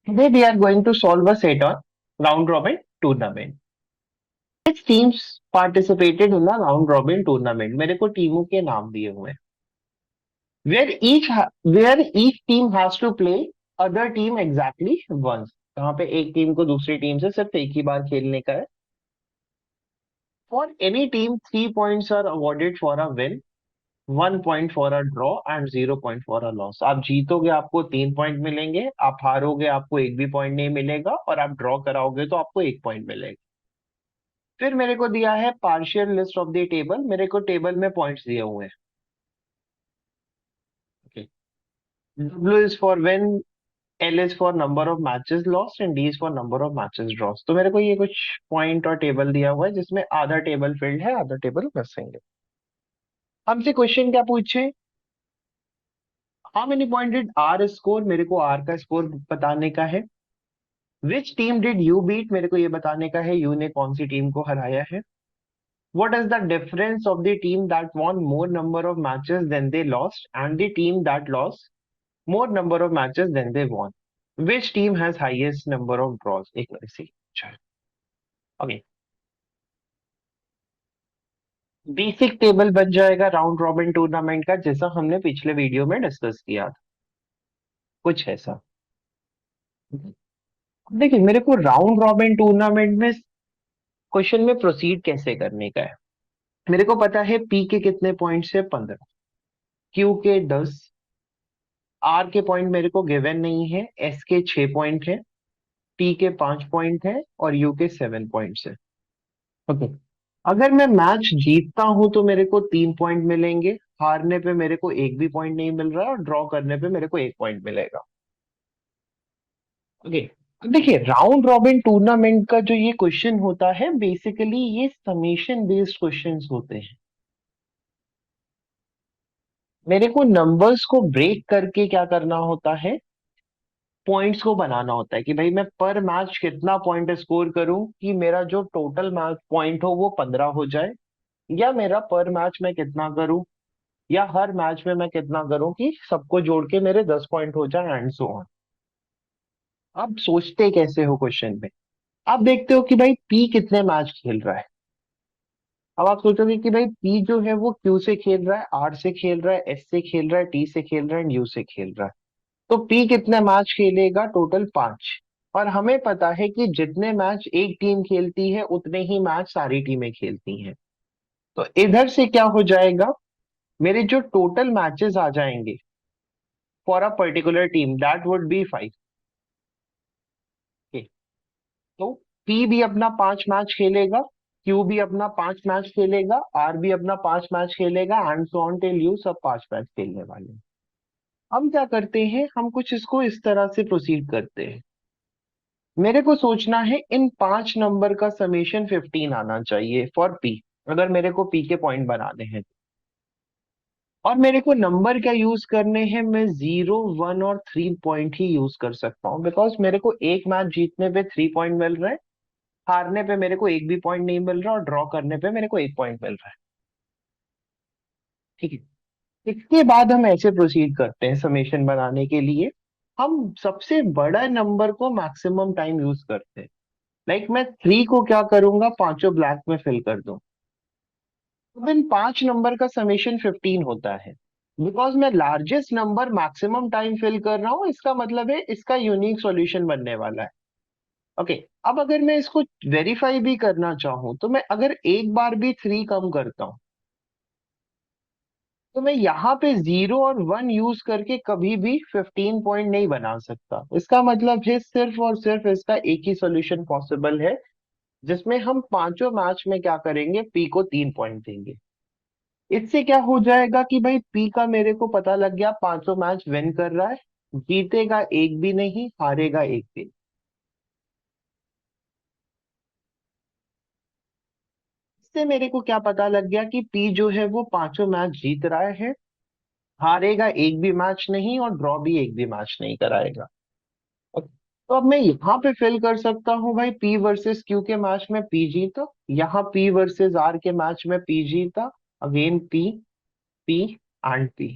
Today we are going to solve a set on round robin tournament. Six teams participated in the round robin tournament. मेरे को टीमों के नाम दिए हुए हैं. Where each team has to play other team exactly once. यहाँ पे एक टीम को दूसरी टीम से सिर्फ एक ही बार खेलने का है. For any team, 3 points are awarded for a win, 1 point for a draw and 0 point for a loss. आप जीतोगे आपको 3 पॉइंट मिलेंगे, आप हारोगे आपको एक भी पॉइंट नहीं मिलेगा और आप ड्रॉ कराओगे तो आपको एक पॉइंट मिलेगा. फिर मेरे को दिया है partial list of the table. मेरे को टेबल में पॉइंट्स दिए हुए हैं. Okay. W is for win, L is for number of matches lost and D is for number of matches draws. तो मेरे को ये कुछ पॉइंट और टेबल दिया हुआ है जिसमें आधा टेबल फिल्ड है, आधा टेबल मिसिंग है. हमसे क्वेश्चन क्या पूछे? How many point did R score. मेरे को आर का स्कोर बताने का है. Which team did you beat. मेरे को ये बताने का है यू ने कौन सी टीम को हराया है. What is the difference of the team that won more number of matches than they lost and the team that lost more number of matches than they won? Which team has highest number of draws? एक minute से. Okay. Basic table बन जाएगा round robin tournament का जैसा हमने पिछले video में discuss किया था. कुछ ऐसा. देखिए मेरे को राउंड रॉबिन टूर्नामेंट में क्वेश्चन में प्रोसीड कैसे करने का है. मेरे को पता है पी के कितने पॉइंट्स है 15, क्यू के 10, आर के पॉइंट मेरे को गिवन नहीं है, एस के 6 पॉइंट है, टी के 5 पॉइंट है और यू के 7 पॉइंट्स है. ओके. अगर मैं मैच जीतता हूं तो मेरे को 3 पॉइंट मिलेंगे, हारने पे मेरे को एक भी पॉइंट नहीं मिल रहा और ड्रॉ करने पे मेरे को एक पॉइंट मिलेगा. ओके. अब देखिए राउंड रॉबिन टूर्नामेंट का जो ये क्वेश्चन होता है बेसिकली ये समेशन बेस्ड क्वेश्चंस होते हैं. मेरे को नंबर्स को ब्रेक करके क्या करना होता है, पॉइंट्स को बनाना होता है कि भाई मैं पर मैच कितना पॉइंट स्कोर करूं कि मेरा जो टोटल मैच पॉइंट हो वो 15 हो जाए, या मेरा पर मैच मैं कितना करूं या हर मैच में मैं कितना करूं कि सबको जोड़ के मेरे 10 पॉइंट हो जाए एंड सो ऑन. आप सोचते कैसे हो क्वेश्चन में. आप देखते हो कि भाई पी कितने मैच खेल रहा है. अब आप सोचोगे कि भाई पी जो है वो क्यू से खेल रहा है, आर से खेल रहा है, एस से खेल रहा है, टी से खेल रहा है एंड यू से खेल रहा है. तो पी कितने मैच खेलेगा, टोटल 5. और हमें पता है कि जितने मैच एक टीम खेलती है उतने ही मैच सारी टीमें खेलती हैं. तो इधर से क्या हो जाएगा, मेरे जो टोटल मैचेस आ जाएंगे for a particular team that would be 5. तो पी भी अपना 5 मैच खेलेगा, क्यू भी अपना 5 मैच खेलेगा, आर भी अपना 5 मैच खेलेगा and so on till you, सब 5 मैच खेलने वाले हैं. हम क्या करते हैं, हम कुछ इसको इस तरह से प्रोसीड करते हैं. मेरे को सोचना है इन 5 नंबर का समेशन 15 आना चाहिए फॉर पी, अगर मेरे को पी के पॉइंट बनाने हैं. और मेरे को नंबर क्या यूज करने हैं, मैं 0, 1 और 3 पॉइंट ही यूज कर सकता हूँ बिकॉज मेरे को एक मैच जीतने पे 3 पॉइंट मिल रहे हैं, हारने पे मेरे को एक भी पॉइंट नहीं मिल रहा और ड्रॉ करने पे मेरे को एक पॉइंट मिल रहा है. ठीक है. इसके बाद हम ऐसे प्रोसीड करते हैं समेशन बनाने के लिए. हम सबसे बड़ा नंबर को मैक्सिमम टाइम यूज करते हैं. लाइक मैं 3 को क्या करूंगा, पांचों ब्लैक में फिल कर दूं. अब इन 5 नंबर का समेशन 15 होता है. बिकॉज मैं largest number maximum time fill कर रहा हूं, इसका मतलब है इसका यूनिक सॉल्यूशन बनने वाला है. ओके. अब अगर मैं इसको वेरीफाई भी करना चाहूँ तो मैं अगर एक बार भी 3 कम करता हूँ तो मैं यहाँ पे 0 और 1 यूज करके कभी भी 15 पॉइंट नहीं बना सकता. इसका मतलब है सिर्फ और सिर्फ इसका एक ही सॉल्यूशन पॉसिबल है जिसमें हम पांचों मैच में क्या करेंगे, पी को 3 पॉइंट देंगे. इससे क्या हो जाएगा कि भाई पी का मेरे को पता लग गया पांचों मैच विन कर रहा है, जीतेगा एक भी नहीं, हारेगा एक भी. इससे मेरे को क्या पता लग गया कि पी जो है वो पांचों मैच जीत रहा है, हारेगा एक भी मैच नहीं और ड्रॉ भी एक भी मैच नहीं कराएगा. तो अब मैं यहाँ पे फिल कर सकता हूँ भाई पी वर्सेस क्यू के मैच में पी जीता, यहाँ पी वर्सेस आर के मैच में पी जीता, again P, P and P.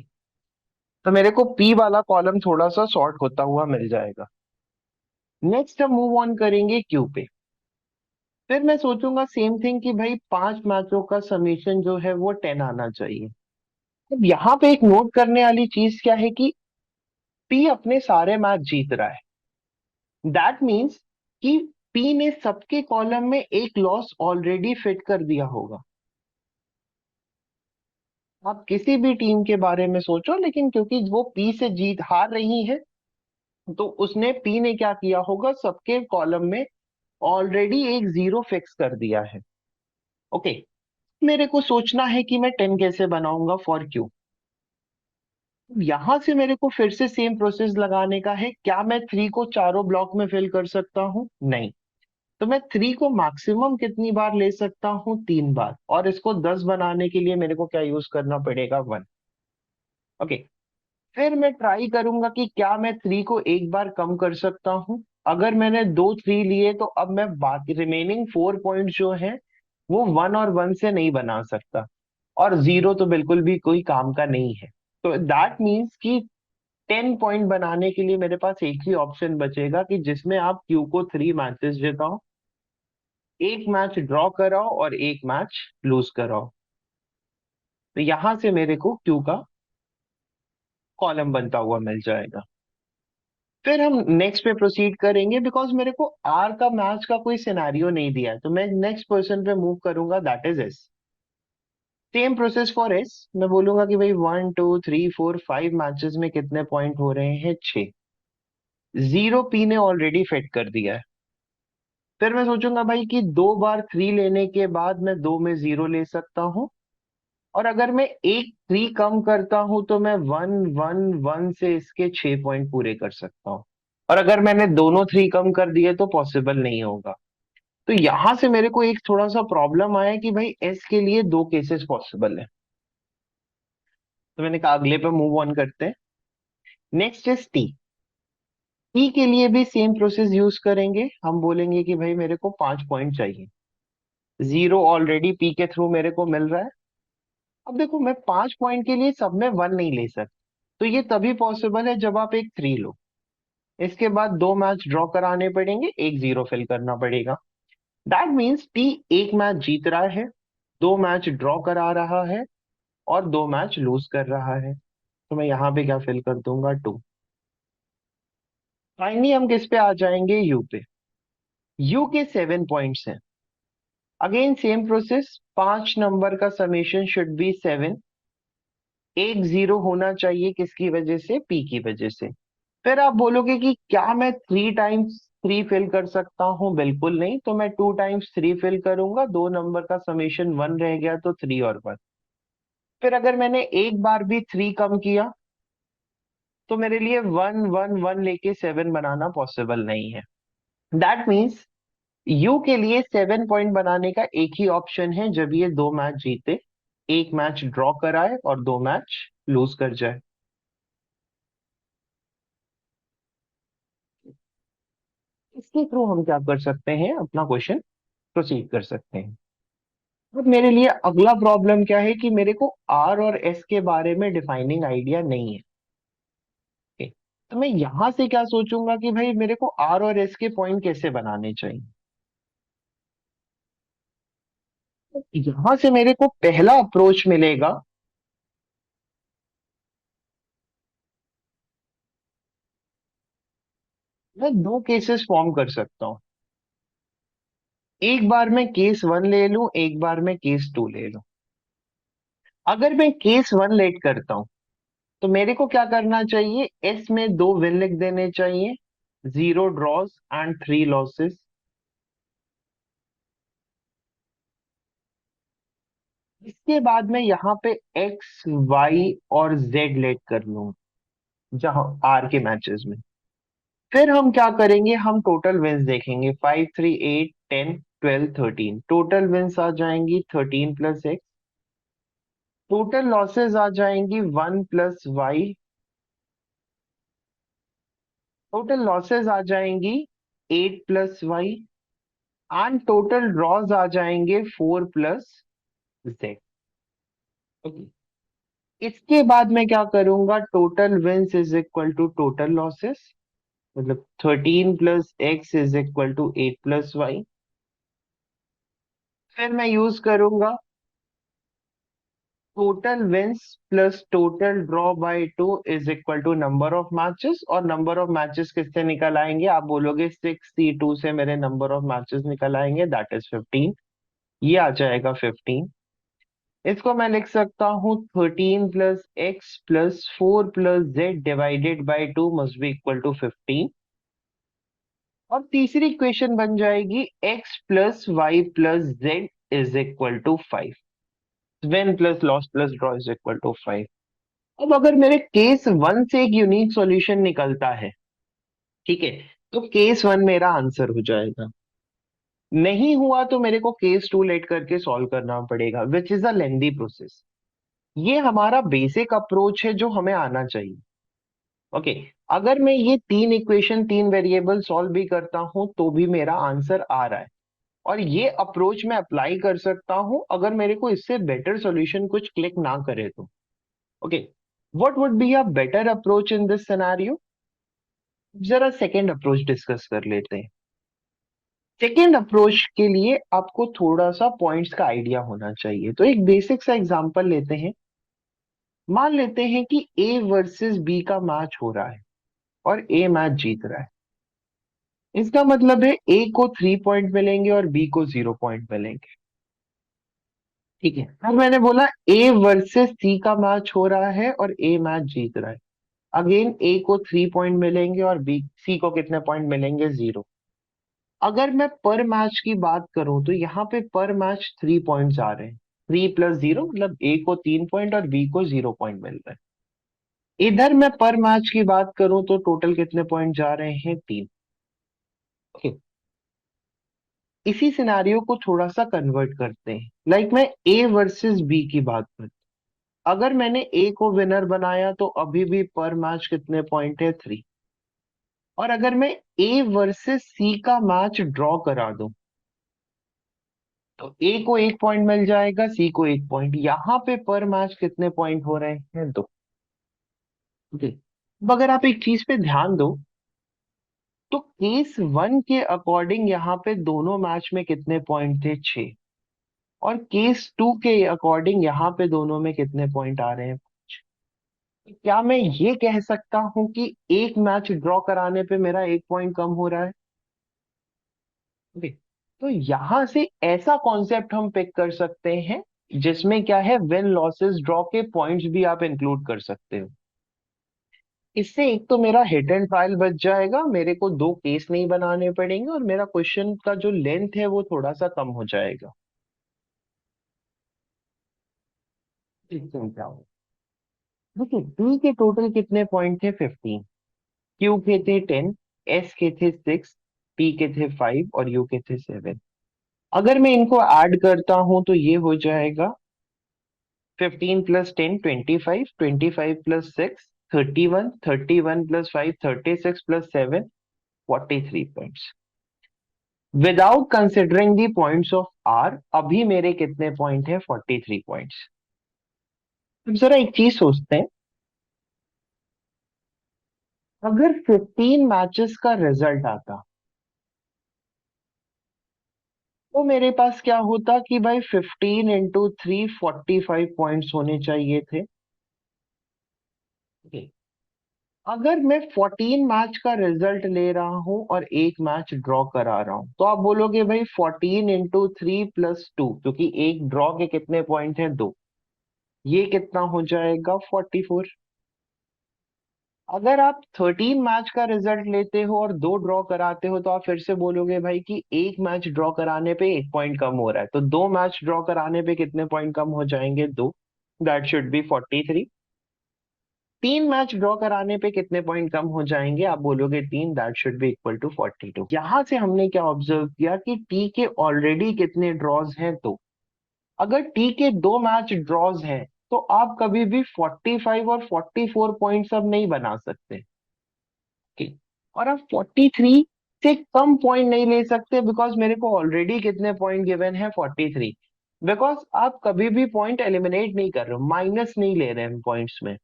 तो मेरे को पी वाला कॉलम थोड़ा सा सॉर्ट होता हुआ मिल जाएगा. नेक्स्ट हम मूव ऑन करेंगे क्यू पे। फिर मैं सोचूंगा सेम थिंग कि भाई 5 मैचों का समीशन जो है वो 10 आना चाहिए। अब यहाँ पे एक नोट करने वाली चीज क्या है कि पी अपने सारे मैच जीत रहा है। दैट मीन्स कि पी ने सबके कॉलम में एक लॉस ऑलरेडी फिट कर दिया होगा। आप किसी भी टीम के बारे में सोचो, लेकिन क्योंकि वो पी से जीत हार रही है, तो उसने पी ने क्या किया होगा, सबके कॉलम में ऑलरेडी एक जीरो फिक्स कर दिया है। ओके, मेरे को सोचना है कि मैं 10 कैसे बनाऊंगा फॉर क्यू। यहां से मेरे को फिर से सेम प्रोसेस लगाने का है। क्या मैं 3 को चारों ब्लॉक में फिल कर सकता हूँ? नहीं। तो मैं 3 को मैक्सिमम कितनी बार ले सकता हूँ? 3 बार। और इसको 10 बनाने के लिए मेरे को क्या यूज करना पड़ेगा? 1। ओके, फिर मैं ट्राई करूंगा कि क्या मैं 3 को एक बार कम कर सकता हूँ। अगर मैंने दो 3 लिए तो अब मैं बाकी रिमेनिंग 4 पॉइंट जो है वो 1 और 1 से नहीं बना सकता। और 0 तो बिल्कुल भी कोई काम का नहीं है। तो दैट मीन्स कि 10 पॉइंट बनाने के लिए मेरे पास एक ही ऑप्शन बचेगा कि जिसमें आप क्यू को 3 मैचेस जिताओ, एक मैच ड्रॉ कराओ और एक मैच लूज कराओ। तो यहां से मेरे को क्यू का कॉलम बनता हुआ मिल जाएगा। फिर हम नेक्स्ट पे प्रोसीड करेंगे, बिकॉज मेरे को आर का मैच का कोई सिनेरियो नहीं दिया है, तो मैं नेक्स्ट पर्सन पे मूव करूंगा, that is S. Same process for S. मैं बोलूंगा कि भाई 1 2 3 4 5 मैचेस में कितने पॉइंट हो रहे हैं? 6। जीरो पी ने ऑलरेडी फिट कर दिया है। फिर मैं सोचूंगा भाई कि 2 बार 3 लेने के बाद मैं 2 में 0 ले सकता हूँ। और अगर मैं एक 3 कम करता हूं तो मैं 1 1 1 से इसके 6 पॉइंट पूरे कर सकता हूँ। और अगर मैंने दोनों 3 कम कर दिए तो पॉसिबल नहीं होगा। तो यहां से मेरे को एक थोड़ा सा प्रॉब्लम आया कि भाई एस के लिए दो केसेस पॉसिबल है। तो मैंने कहा अगले पे मूव ऑन करते हैं। Next is T. टी के लिए भी सेम प्रोसेस यूज करेंगे। हम बोलेंगे कि भाई मेरे को 5 पॉइंट चाहिए। जीरो ऑलरेडी पी के थ्रू मेरे को मिल रहा है। अब देखो, मैं 5 पॉइंट के लिए सब में 1 नहीं ले सकता। तो ये तभी पॉसिबल है जब आप एक 3 लो। इसके बाद दो मैच ड्रॉ कराने पड़ेंगे, एक 0 फिल करना पड़ेगा। दैट मीन्स टी एक मैच जीत रहा है, दो मैच ड्रॉ करा रहा है और दो मैच लूज कर रहा है। तो मैं यहाँ पे क्या फिल कर दूंगा? 2। फाइनली हम किस पे आ जाएंगे? यू पे। यू के 7 पॉइंट्स हैं। अगेन सेम प्रोसेस, 5 नंबर का समेशन शुड बी 7। एक 0 होना चाहिए, किसकी वजह से? पी की वजह से। फिर आप बोलोगे कि क्या मैं 3 टाइम्स 3 फिल कर सकता हूँ? बिल्कुल नहीं। तो मैं 2 टाइम्स 3 फिल करूंगा, 2 नंबर का समेशन 1 रह गया, तो 3 और 1। फिर अगर मैंने एक बार भी 3 कम किया तो मेरे लिए 1 1 1 लेके 7 बनाना पॉसिबल नहीं है। दैट मीन्स यू के लिए 7 पॉइंट बनाने का एक ही ऑप्शन है, जब ये दो मैच जीते, एक मैच ड्रॉ कराए और दो मैच लूज कर जाए। इसके थ्रू हम क्या कर सकते हैं? अपना क्वेश्चन प्रोसीड कर सकते हैं। अब मेरे लिए अगला प्रॉब्लम क्या है कि मेरे को आर और एस के बारे में डिफाइनिंग आइडिया नहीं है। Okay? तो मैं यहां से क्या सोचूंगा कि भाई मेरे को आर और एस के पॉइंट कैसे बनाने चाहिए। यहां से मेरे को पहला अप्रोच मिलेगा। मैं दो केसेस फॉर्म कर सकता हूँ। एक बार मैं केस 1 ले लूं, एक बार मैं केस 2 ले लूं। अगर मैं केस 1 लेट करता हूं तो मेरे को क्या करना चाहिए? एस में दो विन लिख देने चाहिए, 0 ड्रॉज एंड 3 लॉसेस। इसके बाद मैं यहाँ पे एक्स वाई और जेड लेट कर लूँ, जहां आर के मैचेस में। फिर हम क्या करेंगे? हम टोटल विंस देखेंगे, 5 3 8 10 12 13। टोटल विंस आ जाएंगी 13 + x। टोटल लॉसेस आ जाएंगी 1 + y। टोटल लॉसेस आ जाएंगी 8 + y। एंड टोटल ड्रॉज आ जाएंगे 4 + z। ओके, इसके बाद मैं क्या करूंगा? Total wins is equal to total losses. मतलब 13 + x = 8 + y। फिर मैं यूज करूंगा total wins plus total draw by 2 = number of matches, और नंबर ऑफ मैचेस किससे निकल आएंगे, आप बोलोगे 6C2 से मेरे नंबर ऑफ मैचेस निकल आएंगे, दैट इज 15। ये आ जाएगा 15। इसको मैं लिख सकता हूँ 13 + x + 4 + z ÷ 2 must be equal to 15। और तीसरी इक्वेशन बन जाएगी x + y + z win plus loss plus draw = 5। अब अगर मेरे केस वन से एक यूनिक सॉल्यूशन निकलता है, ठीक है, तो केस वन मेरा आंसर हो जाएगा। नहीं हुआ तो मेरे को केस टू लेट करके सॉल्व करना पड़ेगा, which is a lengthy process. ये हमारा बेसिक अप्रोच है जो हमें आना चाहिए। ओके, अगर मैं ये तीन इक्वेशन तीन वेरिएबल सॉल्व भी करता हूं तो भी मेरा आंसर आ रहा है, और ये अप्रोच मैं अप्लाई कर सकता हूं अगर मेरे को इससे बेटर सॉल्यूशन कुछ क्लिक ना करे तो। Okay, what would be a better approach in this scenario. जरा सेकेंड अप्रोच डिस्कस कर लेते हैं। सेकेंड अप्रोच के लिए आपको थोड़ा सा पॉइंट्स का आइडिया होना चाहिए, तो एक बेसिक सा एग्जांपल लेते हैं। मान लेते हैं कि ए वर्सेस बी का मैच हो रहा है और ए मैच जीत रहा है। इसका मतलब है ए को 3 पॉइंट मिलेंगे और बी को 0 पॉइंट मिलेंगे। ठीक है, अब मैंने बोला ए वर्सेस सी का मैच हो रहा है और ए मैच जीत रहा है। अगेन ए को 3 पॉइंट मिलेंगे और बी सी को कितने पॉइंट मिलेंगे, 0। अगर मैं पर मैच की बात करूं तो यहाँ पे पर मैच 3 पॉइंट्स आ रहे हैं। 3 + 0 मतलब ए को 3 पॉइंट और बी को 0 पॉइंट मिल रहा है। इधर मैं पर मैच की बात करूं तो टोटल कितने पॉइंट जा रहे हैं, 3। ओके, इसी सिनारियो को थोड़ा सा कन्वर्ट करते हैं, लाइक मैं ए वर्सेस बी की बात करूं। अगर मैंने ए को विनर बनाया तो अभी भी पर मैच कितने पॉइंट है, 3। और अगर मैं ए वर्सेस सी का मैच ड्रॉ करा दूं तो ए को 1 पॉइंट मिल जाएगा, सी को 1 पॉइंट। यहाँ पे पर मैच कितने पॉइंट हो रहे हैं, 2। ओके, अब अगर आप एक चीज पे ध्यान दो तो केस वन के अकॉर्डिंग यहाँ पे दोनों मैच में कितने पॉइंट थे, 6। और केस टू के अकॉर्डिंग यहाँ पे दोनों में कितने पॉइंट आ रहे हैं, 5। क्या मैं ये कह सकता हूं कि एक मैच ड्रॉ कराने पे मेरा 1 पॉइंट कम हो रहा है। ओके, तो यहां से ऐसा कॉन्सेप्ट हम पिक कर सकते हैं जिसमें क्या है, विन लॉसेस ड्रॉ के पॉइंट्स भी आप इंक्लूड कर सकते हो। इससे एक तो मेरा हिट एंड ट्रायल बच जाएगा, मेरे को दो केस नहीं बनाने पड़ेंगे, और मेरा क्वेश्चन का जो लेंथ है वो थोड़ा सा कम हो जाएगा। देखते हैं क्या होगा। देखिए डी के टोटल कितने पॉइंट थे, 15। क्यू के थे 10, एस के थे 6, पी के थे 5 और यू के थे 7। अगर मैं इनको ऐड करता हूं तो ये हो जाएगा 15 + 10 25, 25 + 6 31, 31 + 5 36 + 7 43 points. Without considering the points of R अभी मेरे कितने पॉइंट है, 43 पॉइंट्स। अब जरा एक चीज सोचते हैं, अगर 15 मैचेस का रिजल्ट आता तो मेरे पास क्या होता कि भाई 15 × 3 45 पॉइंट्स होने चाहिए थे। Okay. अगर मैं 14 मैच का रिजल्ट ले रहा हूं और एक मैच ड्रॉ करा रहा हूं तो आप बोलोगे भाई 14 × 3 + 2, क्योंकि एक ड्रॉ के कितने पॉइंट है, 2। ये कितना हो जाएगा, 44। अगर आप 13 मैच का रिजल्ट लेते हो और दो ड्रॉ कराते हो तो आप फिर से बोलोगे भाई कि एक मैच ड्रॉ कराने पे 1 पॉइंट कम हो रहा है, तो दो मैच ड्रॉ कराने पे कितने पॉइंट कम हो जाएंगे, 2। That should B 43। तीन मैच ड्रॉ कराने पे कितने पॉइंट कम हो जाएंगे, आप बोलोगे 3। That should be equal to 42। यहां से हमने क्या ऑब्जर्व किया कि टी के ऑलरेडी कितने ड्रॉज हैं, तो अगर टी के दो मैच ड्रॉज हैं तो आप कभी भी 45 और 44 पॉइंट्स अब नहीं बना सकते। ठीक, और आप 43 से कम पॉइंट नहीं ले सकते, बिकॉज मेरे को ऑलरेडी कितने पॉइंट गिवन है, 43। बिकॉज आप कभी भी पॉइंट एलिमिनेट नहीं कर रहे हो, माइनस नहीं ले रहे हैं पॉइंट्स में।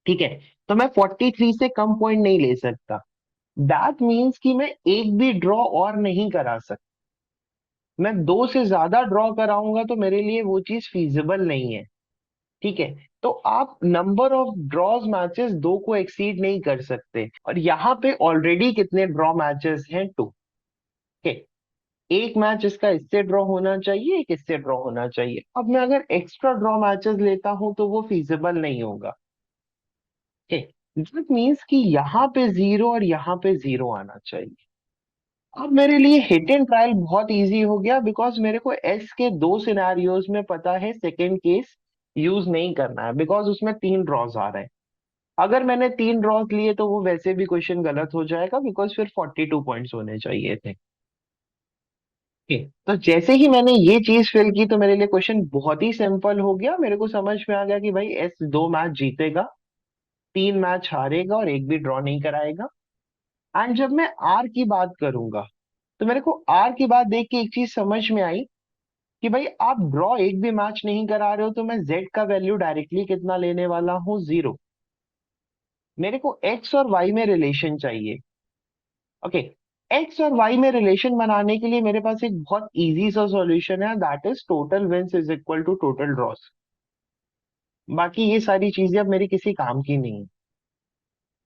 ठीक है, तो मैं 43 से कम पॉइंट नहीं ले सकता। दैट मीन्स कि मैं एक भी ड्रॉ और नहीं करा सकता। मैं दो से ज्यादा ड्रॉ कराऊंगा तो मेरे लिए वो चीज फीजिबल नहीं है। ठीक है। तो आप नंबर ऑफ ड्रॉज मैचेस दो को एक्सीड नहीं कर सकते, और यहाँ पे ऑलरेडी कितने ड्रॉ मैचेस हैं? टू। ठीक है। एक मैच इसका इससे ड्रॉ होना चाहिए, एक इससे ड्रॉ होना चाहिए। अब मैं अगर एक्स्ट्रा ड्रॉ मैचेस लेता हूं तो वो फीजिबल नहीं होगा। ठीक है। दैट मीन्स कि यहाँ पे जीरो और यहाँ पे जीरो आना चाहिए। अब मेरे लिए हिट एंड ट्रायल बहुत इजी हो गया, बिकॉज मेरे को एस के दो सिनेरियोज में पता है सेकेंड केस यूज नहीं करना है, बिकॉज उसमें तीन ड्रॉज आ रहे हैं। अगर मैंने तीन ड्रॉज लिए तो वो वैसे भी क्वेश्चन गलत हो जाएगा, बिकॉज फिर 42 पॉइंट्स होने चाहिए थे। Okay, तो जैसे ही मैंने ये चीज फिल की तो मेरे लिए क्वेश्चन बहुत ही सिंपल हो गया। मेरे को समझ में आ गया कि भाई एस दो मैच जीतेगा, तीन मैच हारेगा और एक भी ड्रॉ नहीं कराएगा। एंड जब मैं आर की बात करूंगा तो मेरे को आर की बात देख के एक चीज समझ में आई कि भाई आप ड्रॉ एक भी मैच नहीं करा रहे हो, तो मैं जेड का वैल्यू डायरेक्टली कितना लेने वाला हूँ? जीरो। मेरे को एक्स और वाई में रिलेशन चाहिए। ओके। एक्स और वाई में रिलेशन बनाने के लिए मेरे पास एक बहुत इजी सा सॉल्यूशन है, that is total wins is equal to total draws. बाकी ये सारी चीजें अब मेरी किसी काम की नहीं है।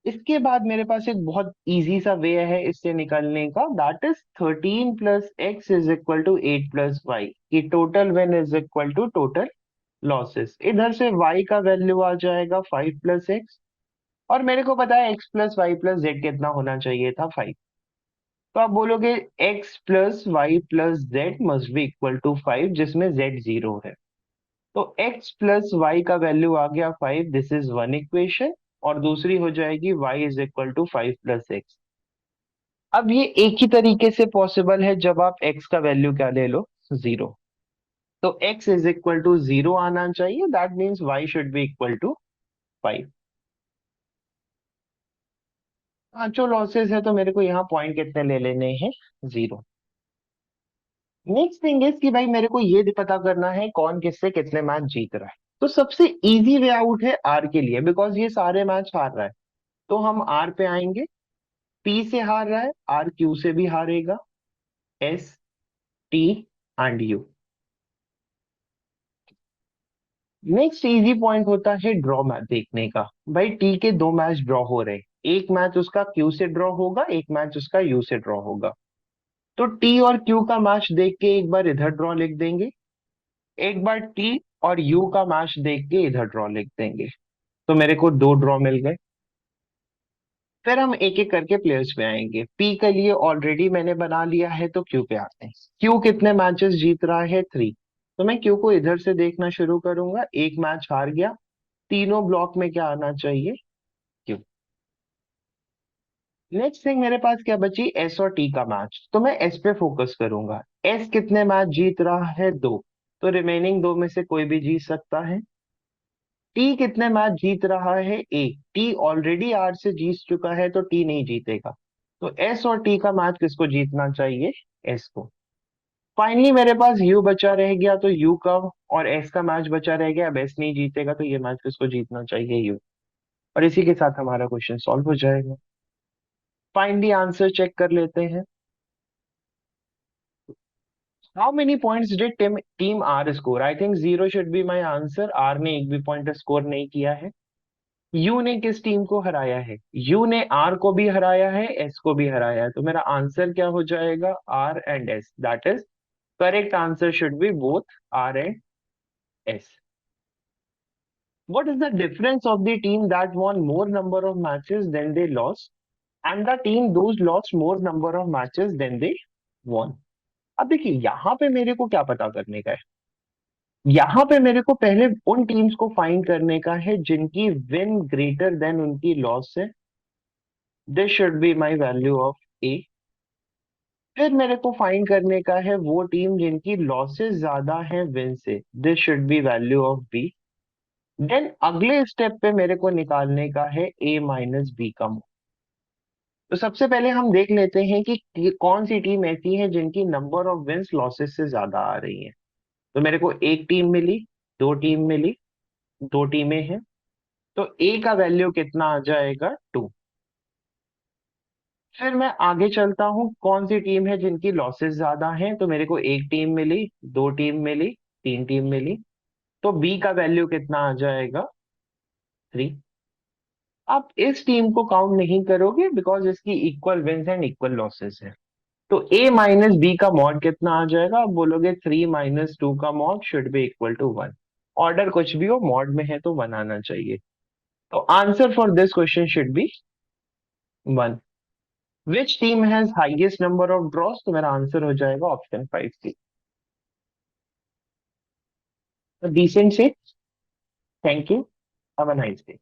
इसके बाद मेरे पास एक बहुत इजी सा वे है इससे निकलने का, that is 13 + x is equal to 8 + y, कि total win is equal to total losses. इधर से y का वैल्यू आ जाएगा 5 + x, और मेरे को पता है x + y + z कितना होना चाहिए था? 5। तो आप बोलोगे x + y + z must be equal to 5, जिसमें z जीरो है। तो x + y का वैल्यू आ गया 5, दिस इज वन इक्वेशन। और दूसरी हो जाएगी y is equal to 5 + x। अब ये एक ही तरीके से पॉसिबल है जब आप x का वैल्यू क्या ले लो? जीरो। तो x is equal to zero आना चाहिए, that means y should be equal to 5। पांचों लॉसेस है तो मेरे को यहाँ पॉइंट कितने ले लेने हैं? जीरो। नेक्स्ट थिंग इज कि भाई मेरे को ये भी पता करना है कौन किससे कितने मैच जीत रहा है। तो सबसे इजी वे आउट है आर के लिए, बिकॉज ये सारे मैच हार रहा है। तो हम आर पे आएंगे। पी से हार रहा है, आर क्यू से भी हारेगा। S, T and you. Next easy point होता है ड्रॉ मैच देखने का। भाई टी के दो मैच ड्रॉ हो रहे हैं, एक मैच उसका क्यू से ड्रॉ होगा, एक मैच उसका यू से ड्रॉ होगा। तो टी और क्यू का मैच देख के एक बार इधर ड्रॉ लिख देंगे, एक बार टी और यू का मैच देख के इधर ड्रॉ लिख देंगे। तो मेरे को दो ड्रॉ मिल गए। फिर हम एक एक करके प्लेयर्स पे आएंगे। पी के लिए ऑलरेडी मैंने बना लिया है, तो क्यू पे आते हैं। क्यू कितने मैचेस जीत रहा है? 3। तो मैं क्यू को इधर से देखना शुरू करूंगा, एक मैच हार गया। तीनों ब्लॉक में क्या आना चाहिए? क्यू। नेक्स्ट थिंग मेरे पास क्या बची? एस और टी का मैच, तो मैं एस पे फोकस करूंगा। एस कितने मैच जीत रहा है? दो। तो रिमेनिंग दो में से कोई भी जीत सकता है। टी कितने मैच जीत रहा है? एक। टी ऑलरेडी आर से जीत चुका है, तो टी नहीं जीतेगा। तो एस और टी का मैच किसको जीतना चाहिए? एस को। फाइनली मेरे पास यू बचा रह गया, तो यू का और एस का मैच बचा रह गया। अब एस नहीं जीतेगा तो ये मैच किसको जीतना चाहिए? यू। और इसी के साथ हमारा क्वेश्चन सॉल्व हो जाएगा। फाइनली आंसर चेक कर लेते हैं। How many points did team R score? I think zero should be my answer. R ने एक भी पॉइंट स्कोर नहीं किया है। यू ने किस टीम को हराया है? यू ने आर को भी हराया है, एस को भी हराया है। तो मेरा आंसर क्या हो जाएगा? R and S, that is correct answer should be both R and S. What is the difference of the team that won more number of matches than they lost and the team those lost more number of matches than they won? अब देखिए यहाँ पे मेरे को क्या पता करने का है। यहाँ पे मेरे को पहले उन टीम्स को फाइंड करने का है जिनकी विन ग्रेटर देन उनकी लॉस है। This should be my value of A. फिर मेरे को फाइंड करने का है वो टीम जिनकी लॉसेस ज्यादा है विन से। This should be value of B. Then अगले स्टेप पे मेरे को निकालने का है ए माइनस बी का। तो सबसे पहले हम देख लेते हैं कि कौन सी टीम ऐसी है जिनकी नंबर ऑफ विंस लॉसेस से ज्यादा आ रही है। तो मेरे को एक टीम मिली, दो टीम मिली, दो टीमें हैं। तो ए का वैल्यू कितना आ जाएगा? 2। फिर मैं आगे चलता हूँ, कौन सी टीम है जिनकी लॉसेस ज्यादा हैं, तो मेरे को एक टीम मिली, दो टीम मिली, तीन टीम मिली। तो बी का वैल्यू कितना आ जाएगा? 3। आप इस टीम को काउंट नहीं करोगे बिकॉज इसकी equal wins and equal losses है। तो ए माइनस बी का मॉड कितना आ जाएगा? आप बोलोगे 3 - 2 का mod should be equal to 1। Order कुछ भी हो, मॉड में है तो 1 आना चाहिए। तो answer for this question should be 1। Which team has highest number of draws? तो मेरा आंसर हो जाएगा ऑप्शन 5 सी। डिसेंट से। Thank you. Have a nice day.